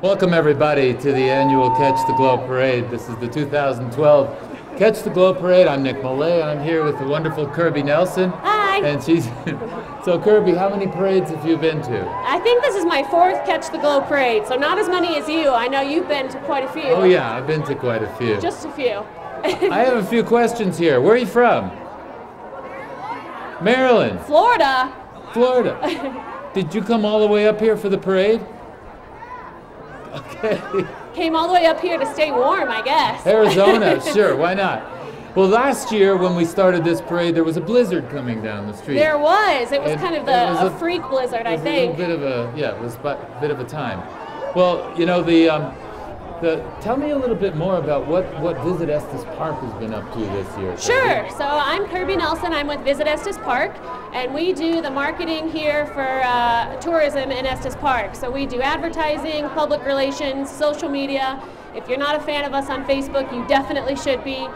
Welcome everybody to the annual Catch the Glow Parade. This is the 2012 Catch the Glow Parade. I'm Nick Mollé. I'm here with the wonderful Kirby Nelson. Hi. And she's so Kirby, how many parades have you been to? I think this is my 4th Catch the Glow Parade, so not as many as you. I know you've been to quite a few. Oh yeah, I've been to quite a few. Just a few. I have a few questions here. Where are you from? Maryland. Florida. Florida. Did you come all the way up here for the parade? Okay. Came all the way up here to stay warm, I guess. Arizona, sure, why not? Well, last year when we started this parade, there was a blizzard coming down the street. There was. It was kind of a a freak blizzard, I think. It was a bit of a, yeah, it was a bit of a time. Well, you know, tell me a little bit more about what Visit Estes Park has been up to this year. Sure. So I'm Kirby Nelson. I'm with Visit Estes Park, and we do the marketing here for tourism in Estes Park. So we do advertising, public relations, social media. If you're not a fan of us on Facebook, you definitely should be.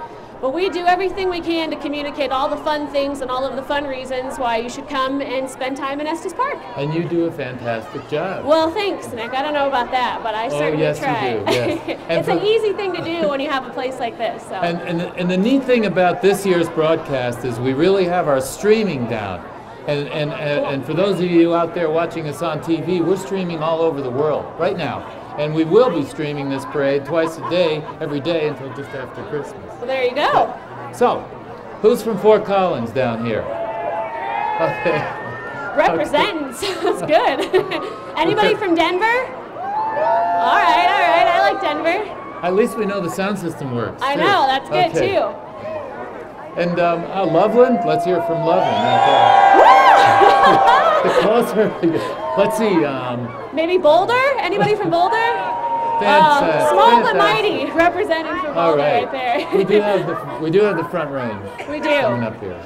But we do everything we can to communicate all the fun things and all of the fun reasons why you should come and spend time in Estes Park. And you do a fantastic job. Well, thanks, Nick. I don't know about that, but I certainly try. You do. Yes. It's an easy thing to do when you have a place like this. So. And the neat thing about this year's broadcast is we really have our streaming down. And for those of you out there watching us on TV, we're streaming all over the world right now. And we will be streaming this parade twice a day, every day until just after Christmas. Well, there you go. So, who's from Fort Collins down here? Okay. Representing, sounds good. Anybody from Denver? All right, I like Denver. At least we know the sound system works. I know, that's good too. And Loveland, let's hear from Loveland. The closer, let's see. Maybe Boulder? Anybody from Boulder? Small but mighty, representing from Boulder right there. we do have the front range. We do. Coming up here.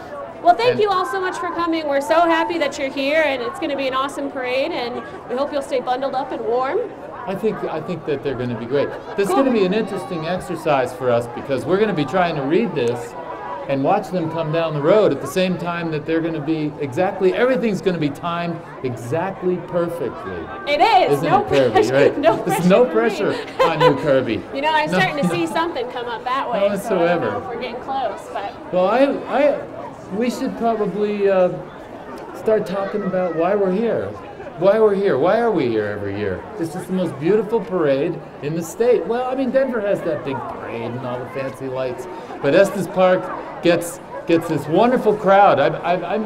Well, thank you all so much for coming. We're so happy that you're here, and it's going to be an awesome parade, and we hope you'll stay bundled up and warm. I think that they're going to be great. This is going to be an interesting exercise for us because we're going to be trying to read this and watch them come down the road at the same time that they're going to be everything's going to be timed exactly perfectly. It is. Isn't it, Kirby? Right? There's no pressure on you, Kirby. You know, I'm starting to see something come up that way. No whatsoever. So I don't know if we're getting close, but. Well, we should probably start talking about why we're here. Why we're here. Why are we here every year? This is the most beautiful parade in the state. Well, I mean, Denver has that big parade and all the fancy lights, but Estes Park gets this wonderful crowd.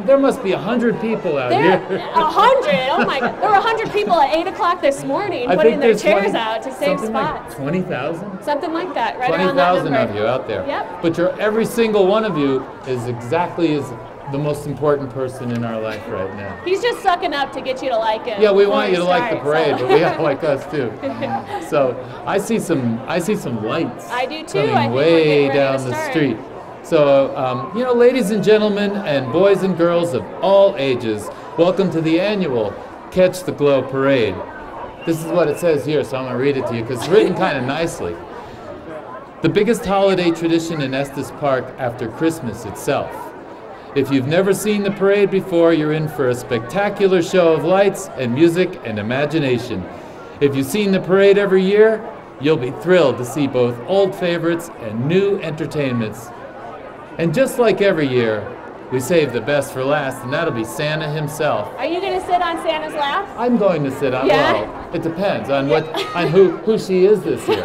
There must be 100 people out here. 100? Oh my God! There were 100 people at 8 o'clock this morning putting their chairs out to save spots. Like 20,000? Something like that, right around that number. 20,000 of you out there. Yep. But every single one of you is exactly as the most important person in our life right now. He's just sucking up to get you to like him. Yeah, we want you to like the parade, but we have to like us too. So I see some lights. I do too. Coming way down the street. So you know, ladies and gentlemen, and boys and girls of all ages, welcome to the annual Catch the Glow Parade. This is what it says here, so I'm going to read it to you because it's written kind of nicely. The biggest holiday tradition in Estes Park after Christmas itself. If you've never seen the parade before, you're in for a spectacular show of lights and music and imagination. If you've seen the parade every year, you'll be thrilled to see both old favorites and new entertainments. And just like every year, we save the best for last, and that'll be Santa himself. Are you going to sit on Santa's lap? I'm going to sit on, well, it depends on who she is this year.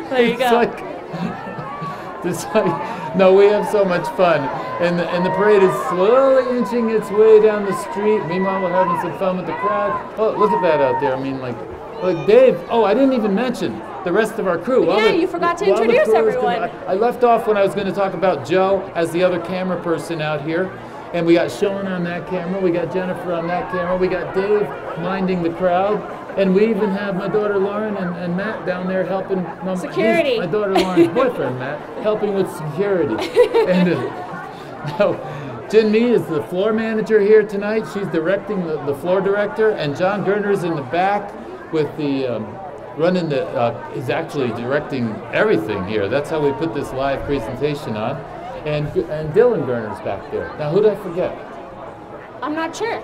There you go. No, we have so much fun, and the parade is slowly inching its way down the street. Meanwhile, we're having some fun with the crowd. Oh, look at that out there. I mean, like Dave. Oh, I didn't even mention the rest of our crew. Yeah, you forgot to introduce everyone. I left off when I was going to talk about Joe as the other camera person out here, and we got Sean on that camera. We got Jennifer on that camera. We got Dave minding the crowd. And we even have my daughter Lauren and Matt down there helping. Security. My daughter Lauren's boyfriend, Matt, helping with security. And Jin Mi is the floor manager here tonight. She's directing the floor director. And John Gerner's in the back with the he's actually directing everything here. That's how we put this live presentation on. And Dylan Gerner's back there. Now, who did I forget? I'm not sure.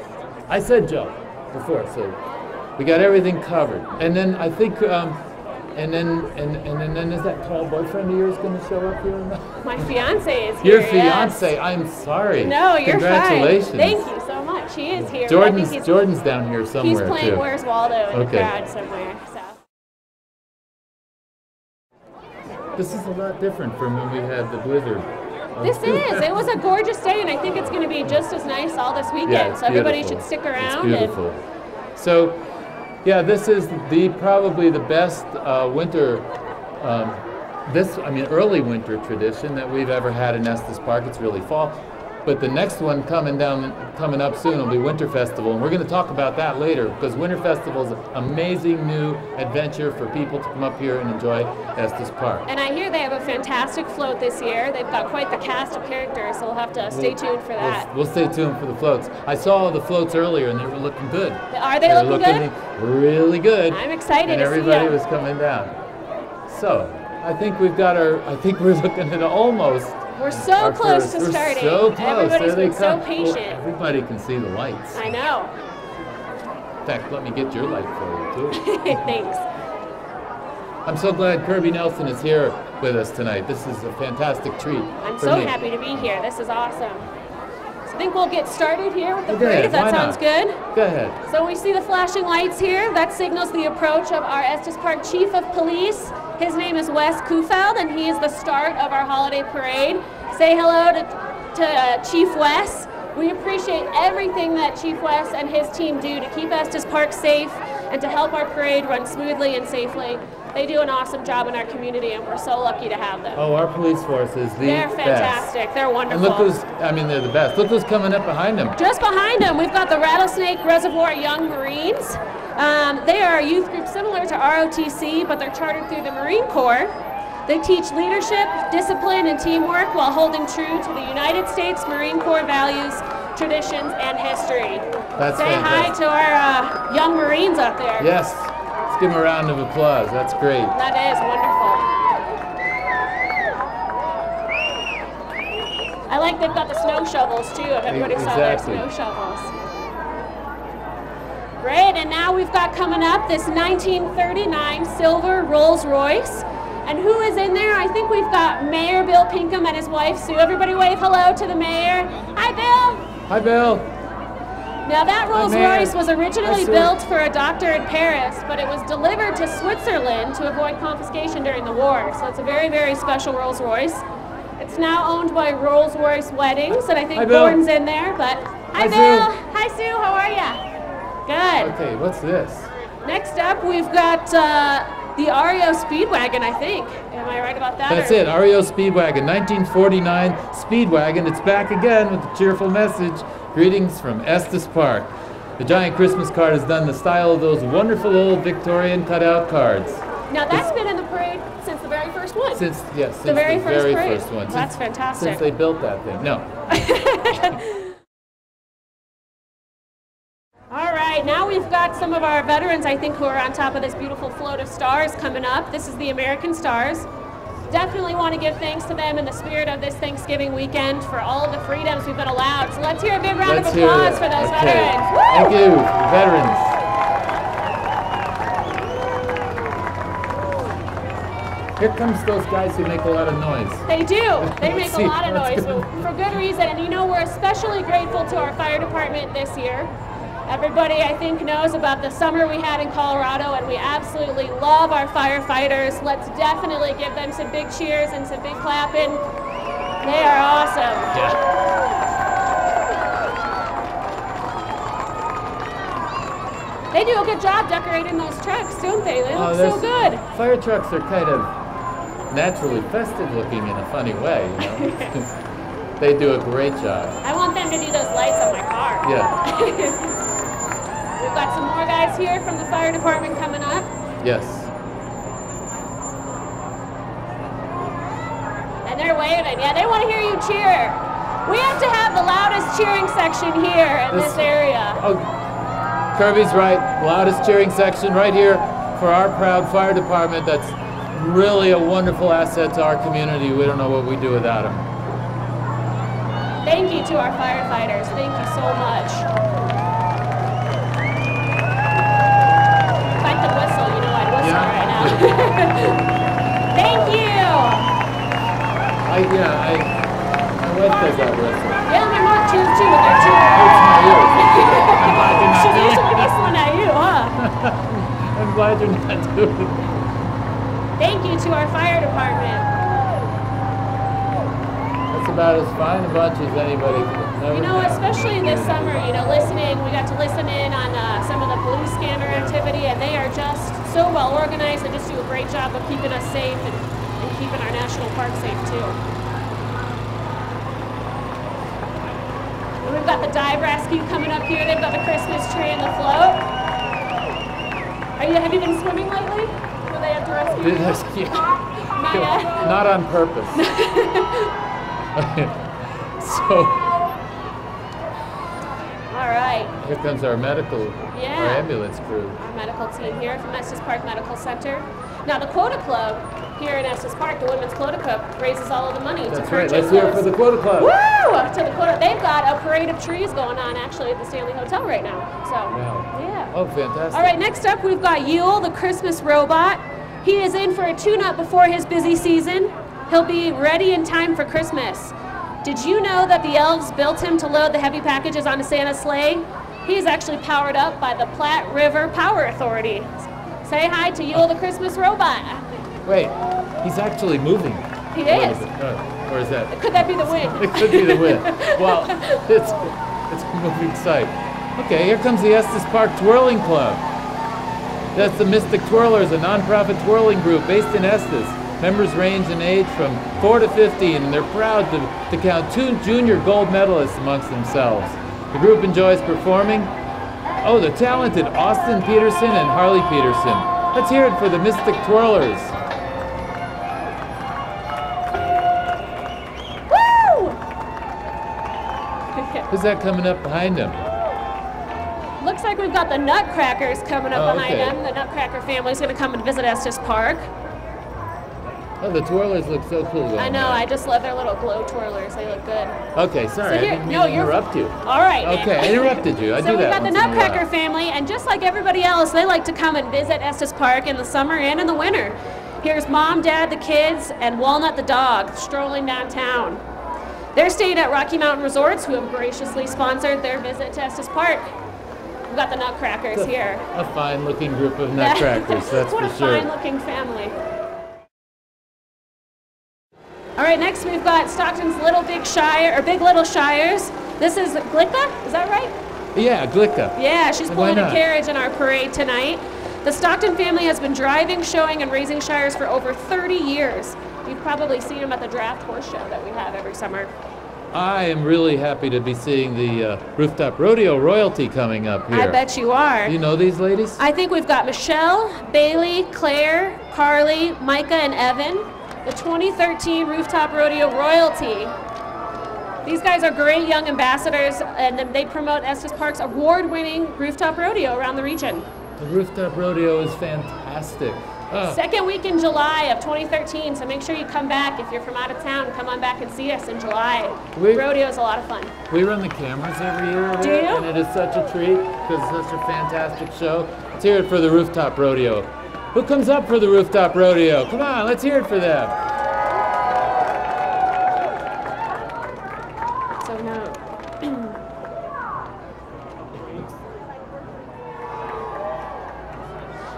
I said Joe before, so. We got everything covered. And then I think, and then is that tall boyfriend of yours going to show up here? My fiance is here. Your fiance? Yes. I'm sorry. No, you're Congratulations. fine. Thank you so much. He is here. Jordan's down here somewhere. He's playing too. Where's Waldo in the crowd somewhere. So. This is a lot different from when we had the blizzard. This is. It was a gorgeous day, and I think it's going to be just as nice all this weekend. Yeah, so everybody beautiful. should stick around. It's beautiful. So, yeah, this is probably the best winter, early winter tradition that we've ever had in Estes Park. It's really fall. But the next one coming up soon will be Winter Festival, and we're going to talk about that later, because Winter Festival is an amazing new adventure for people to come up here and enjoy Estes Park. And I hear they have a fantastic float this year. They've got quite the cast of characters, so we'll have to stay tuned for that. We'll stay tuned for the floats. I saw the floats earlier, and they were looking good. Are they looking good? Really good. I'm excited and to see everybody them. was coming down. So, I think we're looking at almost. We're so close to starting. So close. Everybody's been so Well, patient. everybody can see the lights. I know. In fact, let me get your light for you, too. Thanks. I'm so glad Kirby Nelson is here with us tonight. This is a fantastic treat. I'm so happy to be here. This is awesome. So I think we'll get started here with the parade, if that sounds good. Go ahead. So we see the flashing lights here. That signals the approach of our Estes Park Chief of Police. His name is Wes Kufeld, and he is the start of our holiday parade. Say hello to Chief Wes. We appreciate everything that Chief Wes and his team do to keep Estes Park safe and to help our parade run smoothly and safely. They do an awesome job in our community, and we're so lucky to have them. Oh, our police force is the They're best. fantastic. They're wonderful. And look they're the best. Look who's coming up behind them. Just behind them, we've got the Rattlesnake Reservoir Young Marines. They are a youth group similar to ROTC, but they're chartered through the Marine Corps. They teach leadership, discipline, and teamwork while holding true to the United States Marine Corps values, traditions, and history. Say hi to our young Marines out there. Yes. Let's give them a round of applause. That's great. That is wonderful. I like they've got the snow shovels, too, if everybody saw their snow shovels. Great, and now we've got coming up this 1939 silver Rolls Royce. And who is in there? I think we've got Mayor Bill Pinkham and his wife Sue. Everybody wave hello to the mayor. Hi, Bill. Hi, Bill. Now that Rolls Royce was originally built for a doctor in Paris, but it was delivered to Switzerland to avoid confiscation during the war. So it's a very, very special Rolls Royce. It's now owned by Rolls Royce Weddings, and I think Gordon's in there. But hi, Bill. Hi, Sue. How are you? Good. Okay, what's this? Next up, we've got the REO Speedwagon, I think. Am I right about that? That's it, REO Speedwagon, 1949 Speedwagon. It's back again with a cheerful message. Greetings from Estes Park. The giant Christmas card has done the style of those wonderful old Victorian cutout cards. Now that's been in the parade since the very first one. Since the very first parade. One. That's fantastic. Since they built that thing. No. All right, now we've got some of our veterans, I think, who are on top of this beautiful float of stars coming up. This is the American Stars. Definitely want to give thanks to them in the spirit of this Thanksgiving weekend for all of the freedoms we've been allowed. So let's hear a big round of applause for those veterans. Woo! Thank you, veterans. Here comes those guys who make a lot of noise. They do. They make a lot of noise for good reason. And you know, we're especially grateful to our fire department this year. Everybody, I think, knows about the summer we had in Colorado, and we absolutely love our firefighters. Let's definitely give them some big cheers and some big clapping. They are awesome. Yeah. They do a good job decorating those trucks, don't they? They look so good. Fire trucks are kind of naturally festive looking in a funny way, you know? They do a great job. I want them to do those lights on my car. Yeah. We've got some more guys here from the fire department coming up. Yes. And they're waving. Yeah, they want to hear you cheer. We have to have the loudest cheering section here in this area. Oh, Kirby's right. Loudest cheering section right here for our proud fire department. That's really a wonderful asset to our community. We don't know what we'd do without them. Thank you to our firefighters. Thank you so much. Yeah, my wife does that wrestling. Yeah, my mom too, with their two. Hurts my ears. I'm glad you're not She's doing usually it. this one at you, huh? I'm glad you're not doing it. Thank you to our fire department. That's about as fine a bunch as anybody could ever You know, have. especially this summer, we got to listen in on some of the police scanner activity, and they are just so well organized. They just do a great job of keeping us safe and keeping our national park safe too. And we've got the dive rescue coming up here. They've got the Christmas tree and the float. Have you been swimming lately? Where they have to rescue you? Not yet? Not on purpose. So, all right. Here comes our our ambulance crew. Our medical team here from Estes Park Medical Center. Now the Quota Club here in Estes Park, the Women's Quota Club, raises all of the money to purchase Let's hear it for the Quota Club. Woo! To the Quota. They've got a parade of trees going on actually at the Stanley Hotel right now. So, yeah. Oh, fantastic. All right, next up we've got Yule, the Christmas robot. He is in for a tune-up before his busy season. He'll be ready in time for Christmas. Did you know that the elves built him to load the heavy packages onto Santa's sleigh? He is actually powered up by the Platte River Power Authority. Say hi to Yule the Christmas robot. Wait, he's actually moving. He is. Or is that? Could that be the wind? It could be the wind. Well, it's a moving sight. Okay, here comes the Estes Park Twirling Club. That's the Mystic Twirlers, a nonprofit twirling group based in Estes. Members range in age from 4 to 15, and they're proud to count 2 junior gold medalists amongst themselves. The group enjoys performing. Oh, the talented Austin Peterson and Harley Peterson. Let's hear it for the Mystic Twirlers. Woo! Who's that coming up behind him? Looks like we've got the Nutcrackers coming up behind okay. them. The Nutcracker family is going to come and visit Estes Park. Oh, the twirlers look so cool. I know, I just love their little glow twirlers. They look good. Okay, sorry, So here, I didn't mean to interrupt you. All right, man. Okay, I interrupted you. I So do we've that got the once in a while. Nutcracker family, and just like everybody else, they like to come and visit Estes Park in the summer and in the winter. Here's Mom, Dad, the kids, and Walnut the dog strolling downtown. They're staying at Rocky Mountain Resorts, who have graciously sponsored their visit to Estes Park. We've got the Nutcrackers here. A fine-looking group of Nutcrackers, that's what for sure. What a fine-looking family. All right, next we've got Stockton's Big Little Shires. This is Glicka, is that right? Yeah, Glicka. Yeah, she's pulling a not? carriage in our parade tonight. The Stockton family has been driving, showing, and raising shires for over 30 years. You've probably seen them at the draft horse show that we have every summer. I am really happy to be seeing the Rooftop Rodeo royalty coming up here. I bet you are. Do you know these ladies? I think we've got Michelle, Bailey, Claire, Carly, Micah, and Evan. The 2013 Rooftop Rodeo royalty. These guys are great young ambassadors, and they promote Estes Park's award-winning Rooftop Rodeo around the region. The Rooftop Rodeo is fantastic. Oh. Second week in July of 2013, so make sure you come back. If you're from out of town, come on back and see us in July. Rodeo is a lot of fun. We run the cameras every year. Do you? And it is such a treat because it's such a fantastic show. Let's hear it for the Rooftop Rodeo. Who comes up for the Rooftop Rodeo? Come on, let's hear it for them. So no.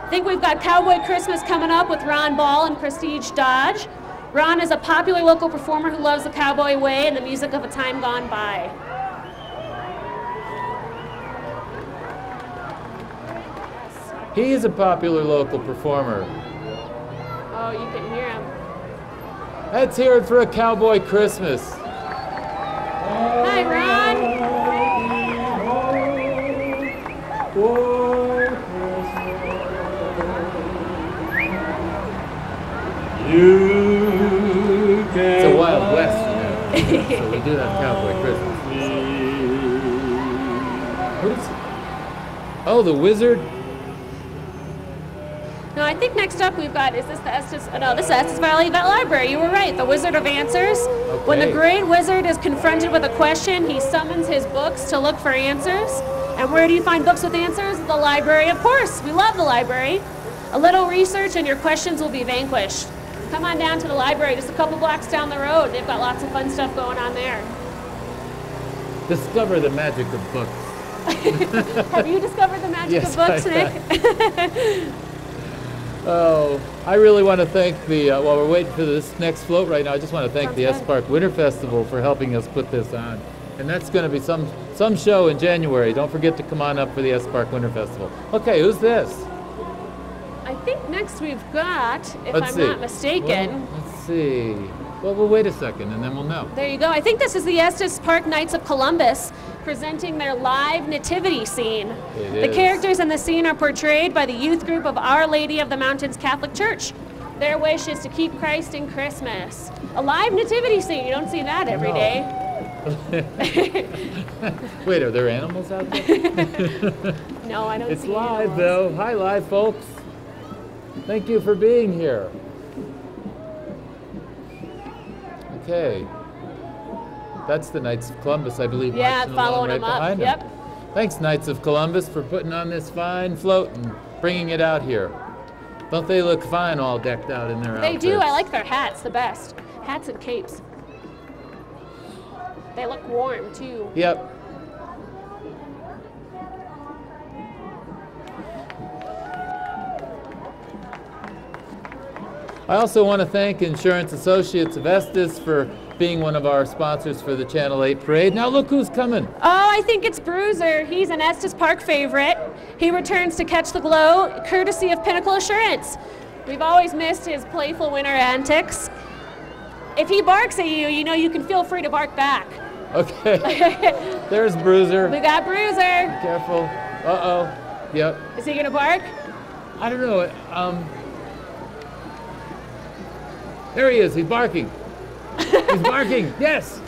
I think we've got Cowboy Christmas coming up with Ron Ball and Prestige Dodge. Ron is a popular local performer who loves the cowboy way and the music of a time gone by. He is a popular local performer. Oh, you can hear him. Let's hear it for a Cowboy Christmas. Hi, Ron. It's a Wild West, you know. So we do have Cowboy Christmas. What is it? Oh, the Wizard. No, I think next up we've got, is this the Estes, no, this is Estes Valley Vet Library. You were right, the Wizard of Answers. Okay. When the great wizard is confronted with a question, he summons his books to look for answers. And where do you find books with answers? The library, of course. We love the library. A little research and your questions will be vanquished. come on down to the library, just a couple blocks down the road. They've got lots of fun stuff going on there. Discover the magic of books. Have you discovered the magic of books, Nick? Oh, I really want to thank the, while we're waiting for this next float right now, I just want to thank the Estes Park Winter Festival for helping us put this on. And that's going to be some show in January. Don't forget to come on up for the Estes Park Winter Festival. Okay, who's this? I think next we've got, if I'm not mistaken. Well, let's see. Well, we'll wait a second and then we'll know. There you go. I think this is the Estes Park Knights of Columbus presenting their live nativity scene. The characters in the scene are portrayed by the youth group of Our Lady of the Mountains Catholic Church. Their wish is to keep Christ in Christmas. A live nativity scene. You don't see that every day. Wait, are there animals out there? No, I don't see It's live, animals. though. Hi, live folks. Thank you for being here. Okay. That's the Knights of Columbus, I believe. Yeah, following right them up. behind Yep. them. Thanks, Knights of Columbus, for putting on this fine float and bringing it out here. Don't they look fine all decked out in their outfits? They do. I like their hats the best. Hats and capes. They look warm, too. Yep. I also want to thank Insurance Associates of Estes for being one of our sponsors for the Channel 8 Parade. Now look who's coming. Oh, I think it's Bruiser. He's an Estes Park favorite. He returns to catch the glow, courtesy of Pinnacle Assurance. We've always missed his playful winter antics. If he barks at you, you know you can feel free to bark back. Okay. There's Bruiser. We got Bruiser. Careful. Uh-oh. Yep. Is he gonna bark? I don't know. There he is. He's barking. He's barking. Yes.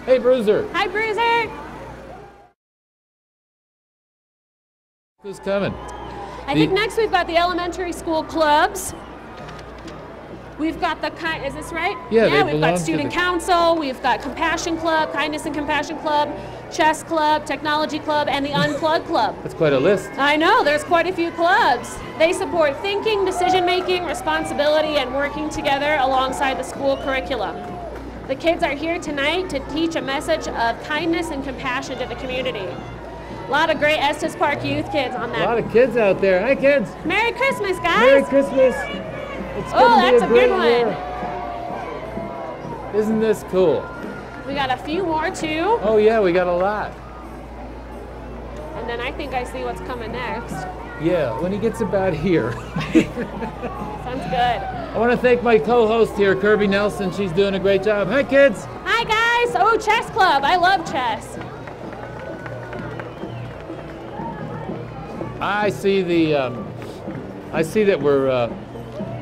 Hey, Bruiser. Hi, Bruiser. Who's coming? I think next we've got the elementary school clubs. We've got the is this right? Yeah, we've got student council, we've got Compassion Club, Kindness and Compassion Club, Chess Club, Technology Club, and the Unplugged Club. That's quite a list. I know, there's quite a few clubs. They support thinking, decision-making, responsibility, and working together alongside the school curriculum. The kids are here tonight to teach a message of kindness and compassion to the community. A lot of great Estes Park youth kids on that. A lot of kids out there. Hi, kids. Merry Christmas, guys. Merry Christmas. It's gonna be that's a great good one. year. Isn't this cool? We got a few more too. Oh yeah, we got a lot. And then I think I see what's coming next. Yeah, when he gets about here. Sounds good. I want to thank my co-host here, Kirby Nelson. She's doing a great job. Hi, kids. Hi, guys. Oh, Chess Club. I love chess. I see that we're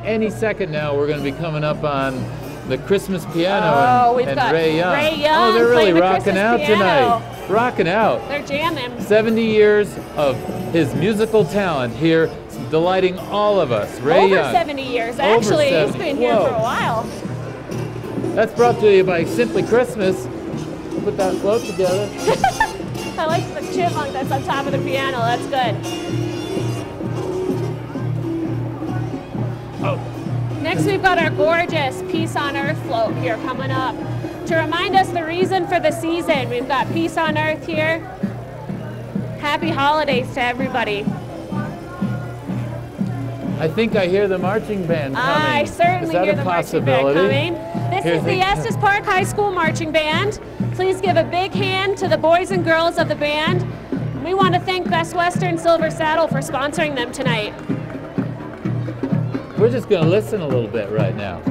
any second now we're going to be coming up on the Christmas piano we've got Ray Young. Ray Young Oh, they're really playing the rocking Christmas out piano. tonight. Rocking out. They're jamming. 70 years of his musical talent here, delighting all of us. Ray Over Young. 70 years, actually. 70. He's been here Whoa. for a while. That's brought to you by Simply Christmas. Put that float together. I like the chipmunk that's on top of the piano. That's good. Oh. Next, we've got our gorgeous Peace on Earth float here coming up. To remind us the reason for the season, we've got Peace on Earth here. Happy holidays to everybody. I think I hear the marching band coming. I certainly hear the marching band coming. This is the Estes Park High School Marching Band. Please give a big hand to the boys and girls of the band. We want to thank Best Western Silver Saddle for sponsoring them tonight. We're just going to listen a little bit right now.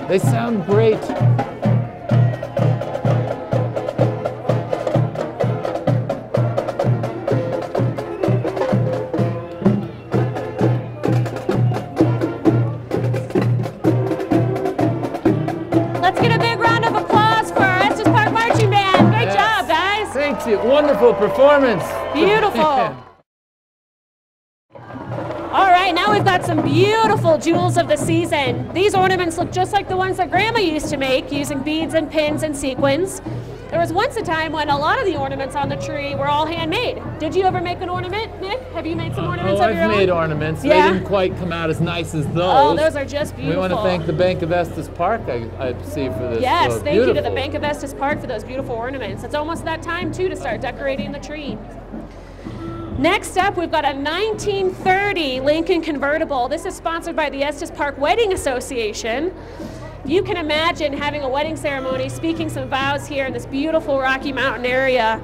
They sound great. Let's get a big round of applause for our Estes Park Marching Band. Great job, guys. Thank you. Wonderful performance. Beautiful. All right, now we've got some beautiful jewels of the season. These ornaments look just like the ones that Grandma used to make, using beads and pins and sequins. There was once a time when a lot of the ornaments on the tree were all handmade. Did you ever make an ornament, Nick? Have you made some ornaments of your own? I've made ornaments. Yeah? They didn't quite come out as nice as those. Oh, those are just beautiful. We want to thank the Bank of Estes Park, I see, for this. Yes, thank you to the beautiful. Bank of Estes Park for those beautiful ornaments. It's almost that time, too, to start decorating the tree. Next up, we've got a 1930 Lincoln convertible. This is sponsored by the Estes Park Wedding Association. You can imagine having a wedding ceremony, speaking some vows here in this beautiful Rocky Mountain area.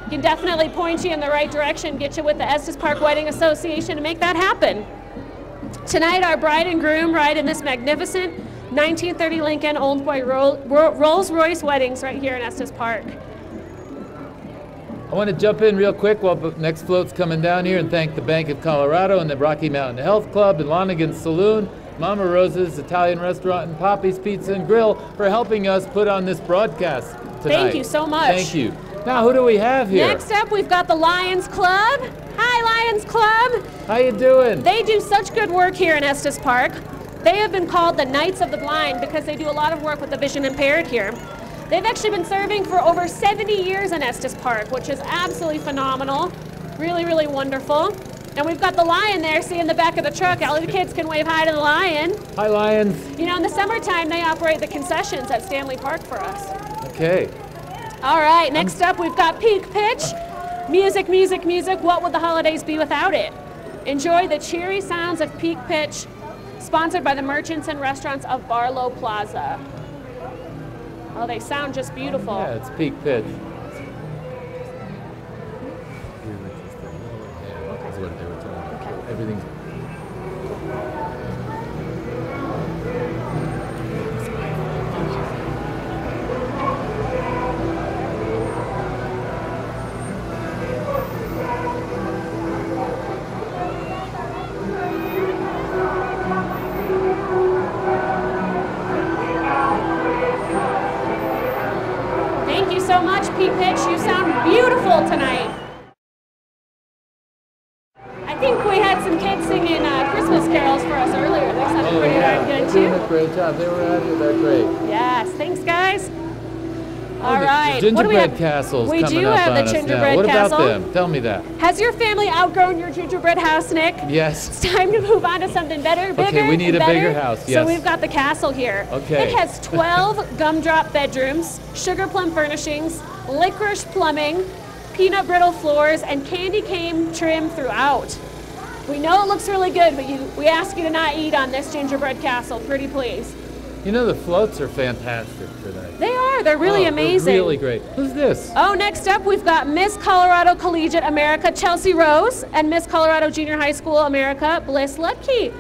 We can definitely point you in the right direction, get you with the Estes Park Wedding Association to make that happen. Tonight, our bride and groom ride in this magnificent 1930 Lincoln Oldsmobile Rolls-Royce weddings right here in Estes Park. I want to jump in real quick while the next float's coming down here and thank the Bank of Colorado and the Rocky Mountain Health Club and Lonigan's Saloon, Mama Rose's Italian Restaurant, and Poppy's Pizza and Grill for helping us put on this broadcast tonight. Thank you so much. Thank you. Now, who do we have here? Next up, we've got the Lions Club. Hi, Lions Club. How you doing? They do such good work here in Estes Park. They have been called the Knights of the Blind because they do a lot of work with the vision impaired here. They've actually been serving for over 70 years in Estes Park, which is absolutely phenomenal. Really, really wonderful. And we've got the lion there, see in the back of the truck. All the kids can wave hi to the lion. Hi, Lions. You know, in the summertime, they operate the concessions at Stanley Park for us. Okay. All right, next up, we've got Peak Pitch. Music, music, music. What would the holidays be without it? Enjoy the cheery sounds of Peak Pitch, sponsored by the merchants and restaurants of Barlow Plaza. Oh, they sound just beautiful. Yeah, it's Peak Pitch. That's what they were telling me. Okay. Everything's... Thank you so much, Peak Pitch. You sound beautiful tonight. I think we had some kids singing Christmas carols for us earlier. They sounded pretty darn good, They're doing too. a great job. They were out here. They're great. Yes, thanks, guys. All right. The What do we gingerbread have? castle's We coming do up have on the us now. gingerbread What castle. about them? Tell me that. Has your family outgrown your gingerbread house, Nick? Yes. It's time to move on to something better, bigger, Okay, we need and a better. bigger house, yes. So we've got the castle here. Okay. It has 12 gumdrop bedrooms, sugar plum furnishings, licorice plumbing, peanut brittle floors, and candy cane trim throughout. We know it looks really good, but we ask you to not eat on this gingerbread castle, pretty please. You know, the floats are fantastic tonight. They are. They're really amazing. They're really great. Who's this? Oh, next up, we've got Miss Colorado Collegiate America, Chelsea Rose, and Miss Colorado Junior High School America, Bliss Lepke.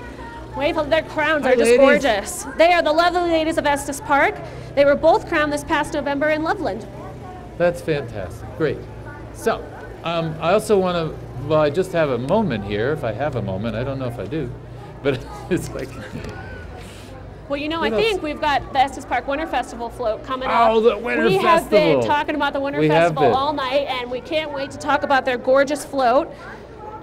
Wave, their crowns Hi, are just ladies. gorgeous. They are the lovely ladies of Estes Park. They were both crowned this past November in Loveland. That's fantastic. Great. So, I also want to, well, I just have a moment here, if I have a moment. I don't know if I do. But it's like... Well, you know, What I else? think we've got the Estes Park Winter Festival float coming up. Oh, the Winter We have been Festival. talking about the Winter We have Festival been. all night, and we can't wait to talk about their gorgeous float.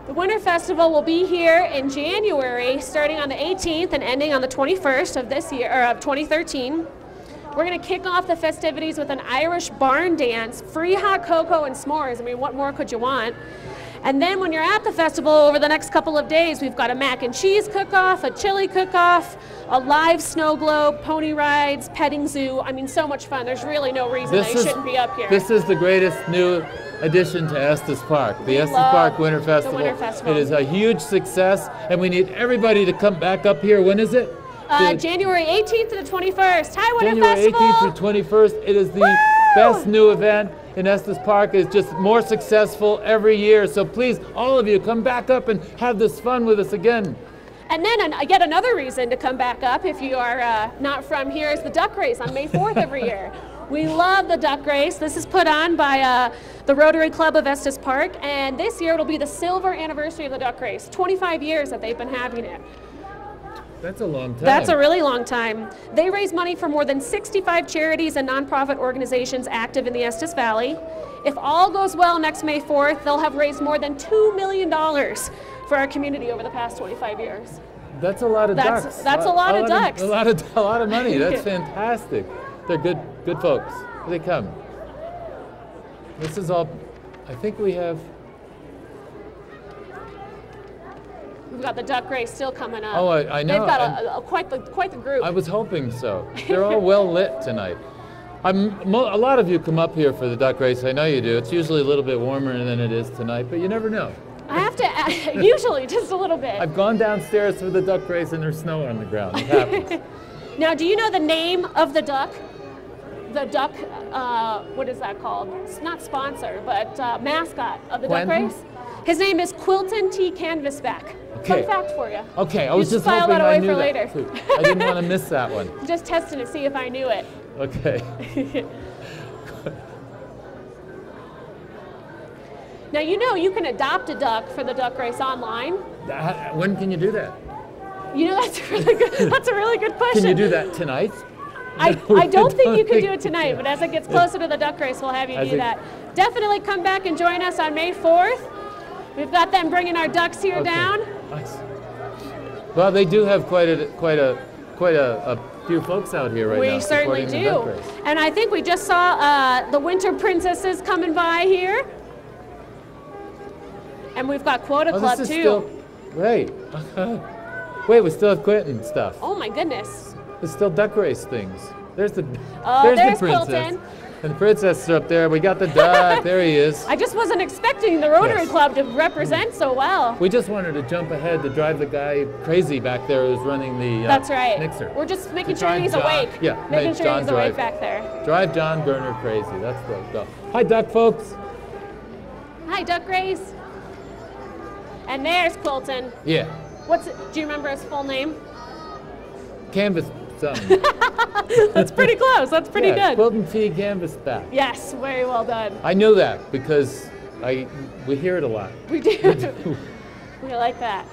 The Winter Festival will be here in January, starting on the 18th and ending on the 21st of this year, or of 2013. We're going to kick off the festivities with an Irish barn dance, free hot cocoa and s'mores. I mean, what more could you want? And then when you're at the festival over the next couple of days, we've got a mac and cheese cook-off, a chili cook-off, a live snow globe, pony rides, petting zoo. I mean, so much fun. There's really no reason they shouldn't be up here. This is the greatest new addition to Estes Park, the Estes love Park Winter Festival. the Winter Festival. It is a huge success, and we need everybody to come back up here. When is it? January 18th to the 21st. Hi, Winter January Festival! 18th through 21st. It is the best new event in Estes Park. It's just more successful every year. So please, all of you, come back up and have this fun with us again. And then yet another reason to come back up, if you are not from here, is the duck race on May 4th every year. We love the duck race. This is put on by the Rotary Club of Estes Park, and this year it'll be the silver anniversary of the duck race. 25 years that they've been having it. That's a long time. That's a really long time. They raise money for more than 65 charities and nonprofit organizations active in the Estes Valley. If all goes well next May 4th, they'll have raised more than $2 million for our community over the past 25 years. That's a lot of ducks. That's a lot of ducks. A lot of money. That's fantastic. They're good folks. Here they come. This is all. I think we have. We've got the duck race still coming up. Oh, I know. They've got quite the group. I was hoping so. They're all well lit tonight. A lot of you come up here for the duck race. I know you do. It's usually a little bit warmer than it is tonight, but you never know. I have to, usually just a little bit. I've gone downstairs for the duck race and there's snow on the ground. It happens. Now, do you know the name of the duck? The duck, what is that called? It's not sponsor, but mascot of the duck race. His name is Quilton T. Canvasback. Okay. Fun fact for you. Okay, I was just file hoping that away I knew for that. later. I didn't want to miss that one. Just testing to see if I knew it. Okay. Now, you know you can adopt a duck for the duck race online. When can you do that? You know, that's really good. That's a really good question. Can you do that tonight? I don't think you can do it tonight, but as it gets closer to the duck race, we'll have you do that. Definitely come back and join us on May 4th. We've got them bringing our ducks here down. Nice. Well, they do have quite a few folks out here right now. We certainly do. And I think we just saw the Winter Princesses coming by here. And we've got Quota Club too. Still, right. Wait, we still have Quentin stuff. Oh my goodness. There's still duck race things. There's the there's the princess. Quilton. And the princess are up there. We got the duck. There he is. I just wasn't expecting the Rotary Club to represent so well. We just wanted to jump ahead to drive the guy crazy back there who's running the That's right. mixer. We're just making sure he's awake. Yeah, making sure he's awake back there. Drive John Gerner crazy. That's the go. Hi, duck folks. Hi, duck race. And there's Quilton. Yeah. Do you remember his full name? Canvas something. That's pretty close. That's pretty good. Quilton T. Canvasback. Yes, very well done. I know that because we hear it a lot. We do. We like that.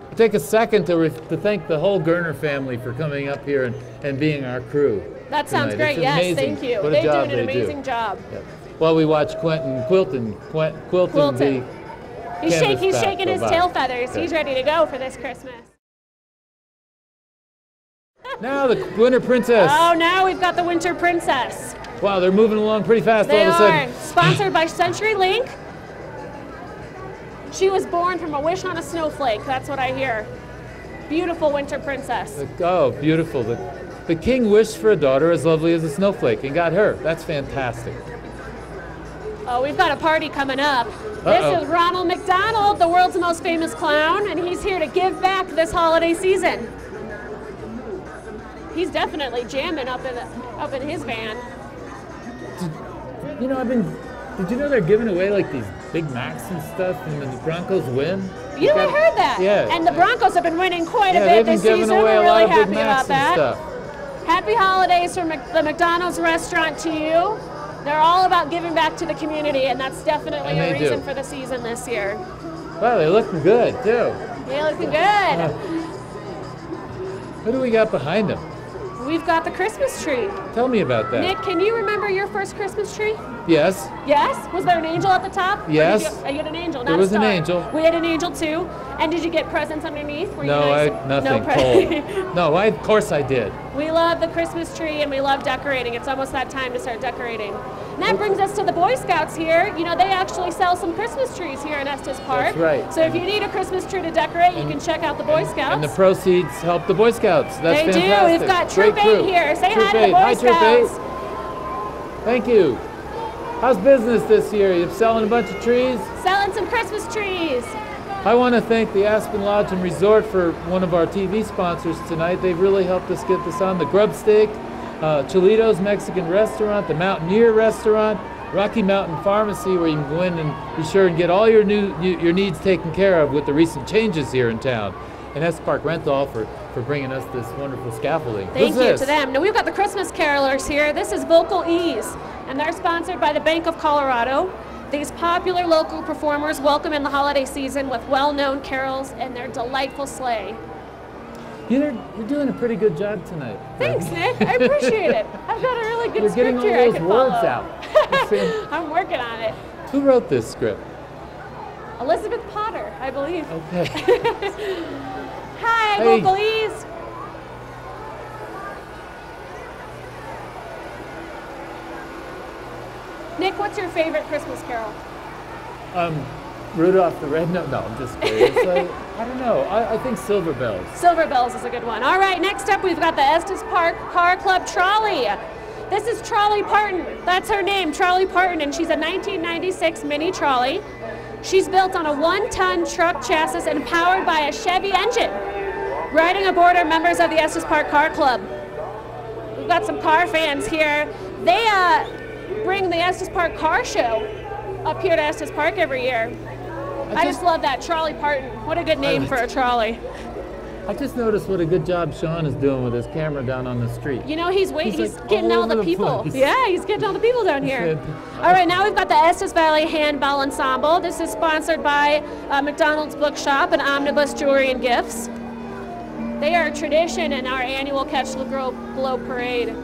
I'll take a second to thank the whole Gerner family for coming up here and being our crew. That sounds great. Yes, amazing. thank you. What They do job an amazing job. Yep. Well, we watched Quilton be. He's shaking his tail feathers. Yeah. He's ready to go for this Christmas. Now the Winter Princess. Oh, now we've got the Winter Princess. Wow, they're moving along pretty fast They all of a sudden. Sponsored by CenturyLink. She was born from a wish on a snowflake. That's what I hear. Beautiful Winter Princess. Oh, beautiful. The king wished for a daughter as lovely as a snowflake and got her. That's fantastic. Oh, we've got a party coming up. This is Ronald McDonald, the world's most famous clown, and he's here to give back this holiday season. He's definitely jamming up in his van. Did you know they're giving away like these Big Macs and stuff, and the Broncos win? I heard that. Yeah. And the Broncos have been winning quite a bit this season. We're really happy about that. Happy holidays from the McDonald's restaurant to you. They're all about giving back to the community, and that's definitely a reason for the season this year. Wow, they're looking good too. They're looking good. What do we got behind them? We've got the Christmas tree. Tell me about that. Nick, can you remember your first Christmas tree? Yes. Yes? Was there an angel at the top? Yes. You had an angel, not there was a star. an angel. We had an angel too. And did you get presents underneath? Were no, you nice? Nothing. Cold. No, of course I did. We love the Christmas tree and we love decorating. It's almost that time to start decorating. And that brings us to the Boy Scouts here. You know, they actually sell some Christmas trees here in Estes Park. That's right. So if you need a Christmas tree to decorate, you can check out the Boy Scouts. And the proceeds help the Boy Scouts. That's fantastic. They do. We've got Troop 8 here. Say hi to the Boy Scouts. Thank you. How's business this year? You selling a bunch of trees? Selling some Christmas trees. I want to thank the Aspen Lodge and Resort for one of our TV sponsors tonight. They've really helped us get this on. The Grub Steak, Cholito's Mexican Restaurant, the Mountaineer Restaurant, Rocky Mountain Pharmacy, where you can go in and be sure and get all your needs taken care of with the recent changes here in town. And Estes Park Rental for bringing us this wonderful scaffolding. Thank you to them. Now we've got the Christmas carolers here. This is Vocal Ease, and they're sponsored by the Bank of Colorado. These popular local performers welcome in the holiday season with well-known carols and their delightful sleigh. You're doing a pretty good job tonight. Thanks, Nick. I appreciate it. I've got a really good script here I can follow. You're getting all those words out. I'm working on it. Who wrote this script? Elizabeth Potter, I believe. Okay. Hi, Hey. Vocalese. Nick, what's your favorite Christmas carol? Rudolph the Red. No, I'm just kidding. It's like, I don't know. I think Silver Bells. Silver Bells is a good one. All right, next up we've got the Estes Park Car Club Trolley. This is Trolley Parton. That's her name, Trolley Parton, and she's a 1996 mini trolley. She's built on a 1-ton truck chassis and powered by a Chevy engine. Riding aboard are members of the Estes Park Car Club. We've got some car fans here. They bring the Estes Park Car Show up here to Estes Park every year. I just love that, Trolley Parton. What a good name for a trolley. I just noticed what a good job Sean is doing with his camera down on the street. You know, he's like getting all over the the people. place. Yeah, he's getting all the people down here. All right, now we've got the Estes Valley Handbell Ensemble. This is sponsored by McDonald's Bookshop and Omnibus Jewelry and Gifts. They are a tradition in our annual Catch the Glow Parade.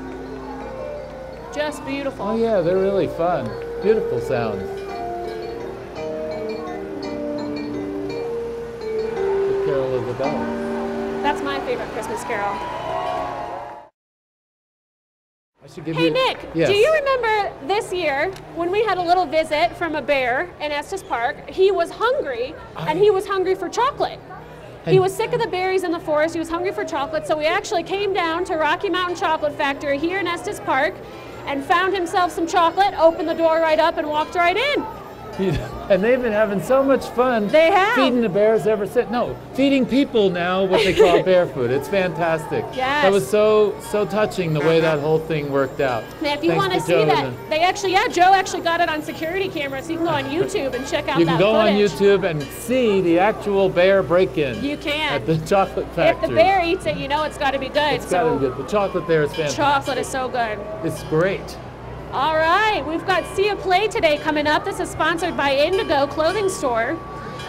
Just beautiful. Oh yeah, they're really fun. Beautiful sounds. The Carol of the Bells. That's my favorite Christmas carol. I should give Hey you. Nick, Yes. do you remember this year when we had a little visit from a bear in Estes Park? He was hungry, and he was hungry for chocolate. He was sick of the berries in the forest, he was hungry for chocolate, so we actually came down to Rocky Mountain Chocolate Factory here in Estes Park and found himself some chocolate, opened the door right up and walked right in. And they've been having so much fun. They have. Feeding the bears ever since. No, feeding people now what they call bear food. It's fantastic. Yes. That was so touching the way that whole thing worked out. Now, if you Thanks want to to see Joe that, and- they actually, Joe actually got it on security camera, so you can go on YouTube and check out You that can go on footage. YouTube and see the actual bear break-in. You can. At the chocolate If factory. the bear eats it, you know it's got to be good. It's got to be good. The chocolate there is fantastic. Chocolate is so good. It's great. All right, we've got See a Play today coming up. This is sponsored by Indigo Clothing Store.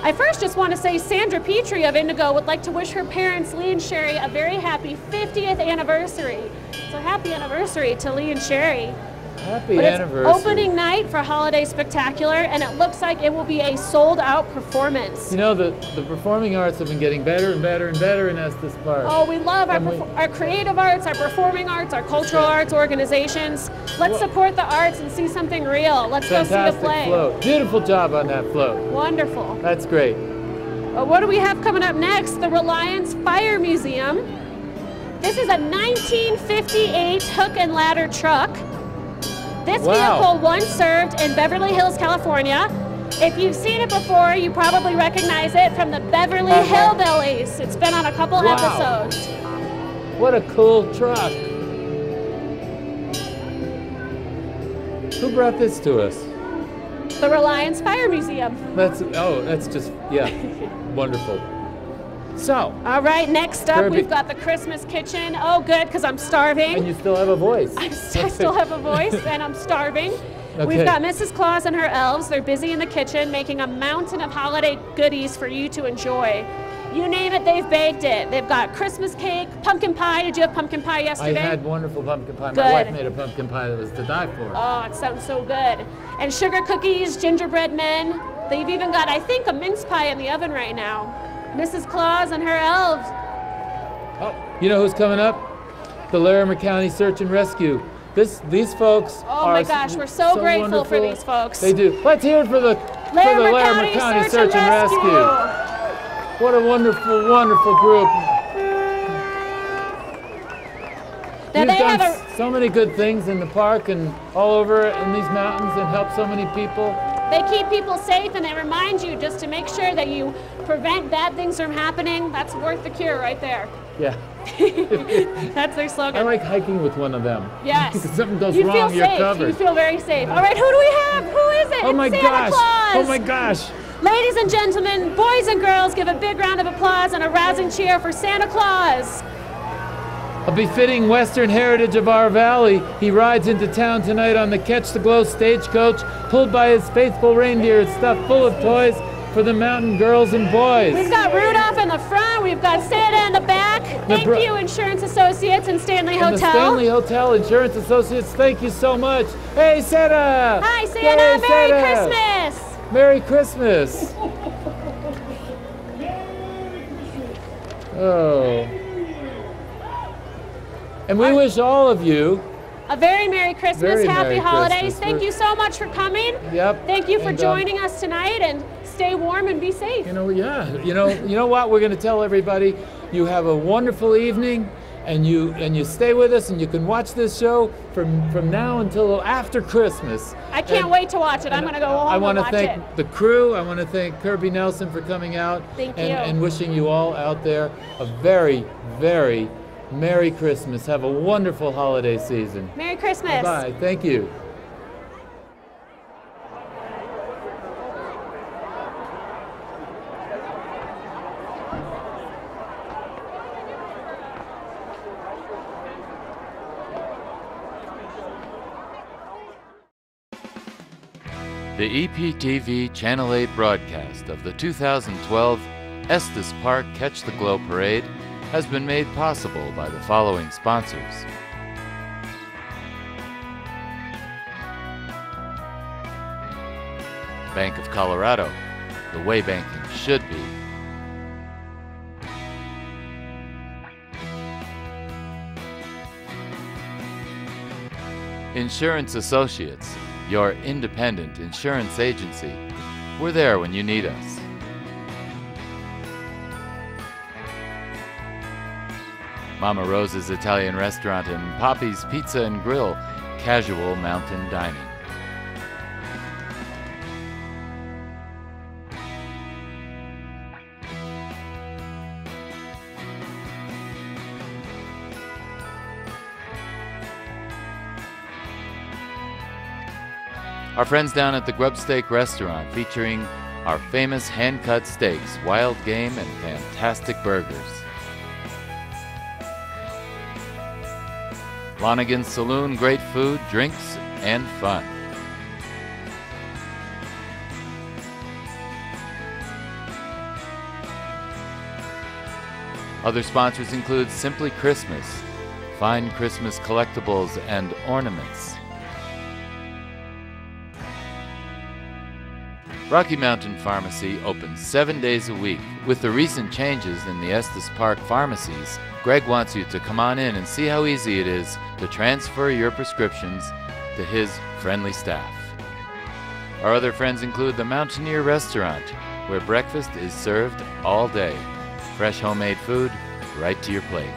I first just want to say Sandra Petrie of Indigo would like to wish her parents, Lee and Sherry, a very happy 50th anniversary. So happy anniversary to Lee and Sherry. Happy But anniversary. it's opening night for Holiday Spectacular, and it looks like it will be a sold-out performance. You know, the performing arts have been getting better and better and better in Estes Park. Oh, we love And our creative arts, our performing arts, our cultural arts organizations. Let's support the arts and see something real. Let's go see the Fantastic play. float. Beautiful job on that float. Wonderful. That's great. What do we have coming up next? The Reliance Fire Museum. This is a 1958 hook and ladder truck. This vehicle once served in Beverly Hills, California. If you've seen it before, you probably recognize it from the Beverly Hillbillies. It's been on a couple episodes. What a cool truck. Who brought this to us? The Reliance Fire Museum. That's just, yeah, wonderful. So. All right, next up Kirby. we've got the Christmas kitchen. Oh, good, because I'm starving. And you still have a voice. I still have a voice, and I'm starving. Okay. We've got Mrs. Claus and her elves. They're busy in the kitchen making a mountain of holiday goodies for you to enjoy. You name it, they've baked it. They've got Christmas cake, pumpkin pie. Did you have pumpkin pie yesterday? I had wonderful pumpkin pie. Good. My wife made a pumpkin pie that was to die for. Oh, it sounds so good. And sugar cookies, gingerbread men. They've even got, I think, a mince pie in the oven right now. Mrs. Claus and her elves. Oh, you know who's coming up? The Larimer County Search and Rescue. These folks Oh are my gosh, we're so grateful for wonderful. these folks. They do. Let's hear it for the Larimer County Search and Rescue. What a wonderful, wonderful group. Now You've they done have so many good things in the park and all over in these mountains and helped so many people. They keep people safe, and they remind you just to make sure that you prevent bad things from happening. That's worth the cure right there. Yeah. That's their slogan. I like hiking with one of them. Yes. Because something goes You wrong, feel you're safe. covered. You feel very safe. All right, who do we have? Who is it? Oh my It's Santa gosh. Claus. Oh my gosh. Ladies and gentlemen, boys and girls, give a big round of applause and a rousing cheer for Santa Claus. A befitting Western heritage of our valley, he rides into town tonight on the Catch the Glow stagecoach, pulled by his faithful reindeer stuffed full of toys for the mountain girls and boys. We've got Rudolph in the front. We've got Santa in the back. Thank you, Insurance Associates and Stanley Hotel. And the Stanley Hotel Insurance Associates, thank you so much. Hey, Santa! Hi, Santa. Yay, Merry Santa! Christmas. Merry Christmas! Oh. And we wish all of you a very Merry Christmas, very Happy Merry Holidays. Christmas. Thank you so much for coming. Yep. Thank you for And, joining us tonight, and stay warm and be safe. You know what? We're going to tell everybody, you have a wonderful evening, and you stay with us, and you can watch this show from now until after Christmas. I can't wait to watch it. I'm going to go home and watch it. I want to thank the crew. I want to thank Kirby Nelson for coming out. Thank you. And wishing you all out there a very, very Merry Christmas. Have a wonderful holiday season. Merry Christmas. Bye. Thank you. The EPTV Channel 8 broadcast of the 2012 Estes Park Catch the Glow Parade has been made possible by the following sponsors. Bank of Colorado, the way banking should be. Insurance Associates, your independent insurance agency. We're there when you need us. Mama Rosa's Italian Restaurant and Poppy's Pizza and Grill, casual mountain dining. Our friends down at the Grub Steak Restaurant, featuring our famous hand-cut steaks, wild game, and fantastic burgers. Lonigan's Saloon, great food, drinks, and fun. Other sponsors include Simply Christmas, fine Christmas collectibles and ornaments. Rocky Mountain Pharmacy opens 7 days a week. With the recent changes in the Estes Park pharmacies, Greg wants you to come on in and see how easy it is to transfer your prescriptions to his friendly staff. Our other friends include the Mountaineer Restaurant, where breakfast is served all day. Fresh homemade food right to your plate.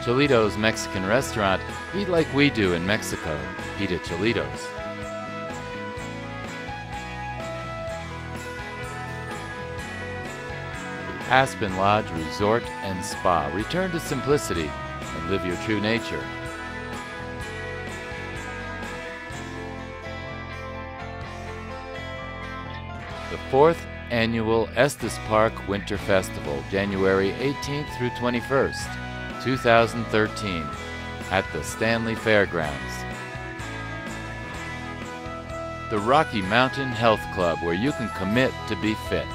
Cholito's Mexican Restaurant. Eat like we do in Mexico. Eat at Cholito's. Aspen Lodge Resort and Spa. Return to simplicity and live your true nature. The 4th Annual Estes Park Winter Festival, January 18th through 21st. 2013 at the Stanley Fairgrounds. The Rocky Mountain Health Club, where you can commit to be fit.